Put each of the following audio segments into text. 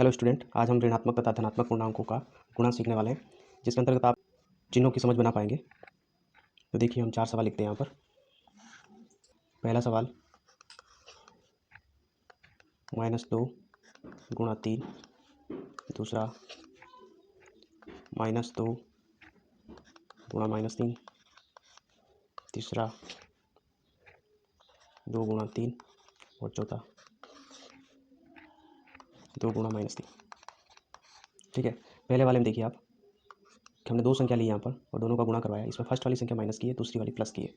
Hello student, आज हम ऋणात्मक तथा धनात्मक पूर्णांकों का गुणा सीखने वाले हैं, जिसके अंतर्गत आप चिन्हों की समझ बना पाएंगे। तो देखिए, हम 4 सवाल लिखते हैं यहाँ पर। पहला सवाल -2 गुणा 3, दूसरा -2 गुणा -3, तीसरा 2 गुणा 3 और चौथा 2 गुणा -3। ठीक है, पहले वाले में देखिए आप कि हमने दो संख्या ली यहाँ पर और दोनों का गुणा करवाया। इसमें फर्स्ट वाली संख्या माइनस की है, दूसरी वाली प्लस की है।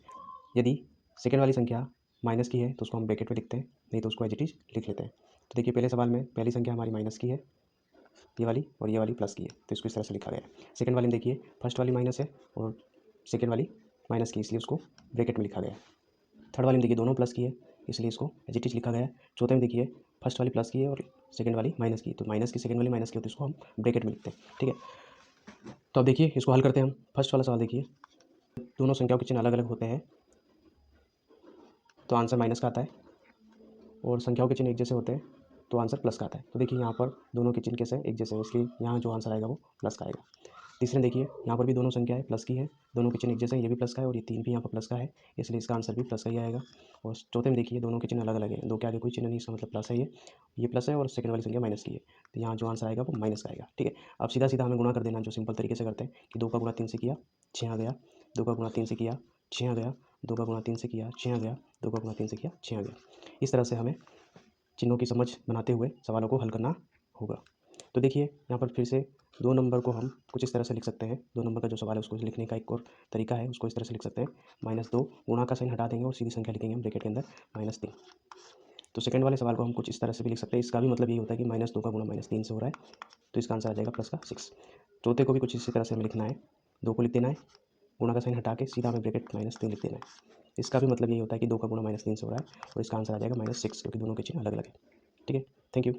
यदि सेकेंड वाली संख्या माइनस की है तो उसको हम ब्रैकेट में लिखते हैं, नहीं तो उसको एज इट इज लिख लेते हैं। तो देखिए, पहले सवाल में पहली संख्या हमारी माइनस की है, ये वाली, और ये वाली प्लस की है, तो इसको इस तरह से लिखा गया है। सेकेंड वाली में देखिए, फर्स्ट वाली माइनस है और सेकेंड वाली माइनस की, इसलिए उसको ब्रैकेट में लिखा गया है। थर्ड वाली में देखिए, दोनों प्लस की है, इसलिए इसको एज इट इज लिखा गया है। चौथे में देखिए, फर्स्ट वाली प्लस की है और सेकेंड वाली माइनस की, तो माइनस की सेकेंड वाली माइनस की होती है, इसको हम ब्रैकेट में लिखते हैं। ठीक है, तो अब देखिए, इसको हल करते हैं हम। फर्स्ट वाला सवाल देखिए, दोनों संख्याओं के चिन्ह अलग अलग होते हैं तो आंसर माइनस का आता है, और संख्याओं के चिन्ह एक जैसे होते हैं तो आंसर प्लस का आता है। तो देखिए, यहाँ पर दोनों के चिन्ह कैसे एक जैसे हैं, इसलिए यहाँ जो आंसर आएगा वो प्लस का आएगा। तीसरे देखिए, यहाँ पर भी दोनों संख्या है, प्लस की है, दोनों के चिन्ह एक जैसे हैं, ये भी प्लस का है और ये 3 भी यहाँ पर प्लस का है, इसलिए इसका आंसर भी प्लस का ही आएगा। और चौथे में देखिए, दोनों के चिन्ह अलग अलग हैं, दो के आगे कोई चिन्ह नहीं, इसका मतलब प्लस है, ये प्लस है और सेकंड वाली संख्या माइनस की है, तो यहाँ जो आंसर आएगा वो माइनस का आएगा। ठीक है, अब सीधा सीधा हमें गुणा कर देना, जो सिंपल तरीके से करते हैं कि 2 का गुणा 3 से किया 6 आ गया, 2 का गुणा 3 से किया 6 आ गया, 2 का गुणा 3 से किया 6 आ गया, 2 का गुणा 3 से किया 6 आ गया। इस तरह से हमें चिन्हों की समझ बनाते हुए सवालों को हल करना होगा। तो देखिए, यहाँ पर फिर से 2 नंबर को हम कुछ इस तरह से लिख सकते हैं। 2 नंबर का जो सवाल है उसको लिखने का एक और तरीका है, उसको इस तरह से लिख सकते हैं। -2 गुणा का साइन हटा देंगे और सीधी संख्या लिखेंगे हम ब्रैकेट के अंदर -3। तो सेकंड वाले सवाल को हम कुछ इस तरह से भी लिख सकते हैं। इसका भी मतलब यही होता है कि -2 का गुणा -3 से हो रहा है, तो इसका आंसर आ जाएगा प्लस का 6। चौथे को भी कुछ इसी तरह से हमें लिखना है। 2 को लिख देना है, गुणा का साइन हटा के सीधा हमें ब्रैकेट -3 लिख देना है। इसका भी मतलब यही होता है कि 2 का गुणा -3 से हो रहा है और इसका आंसर आ जाएगा -6, क्योंकि दोनों के चिन्ह अलग अलग है। ठीक है, थैंक यू।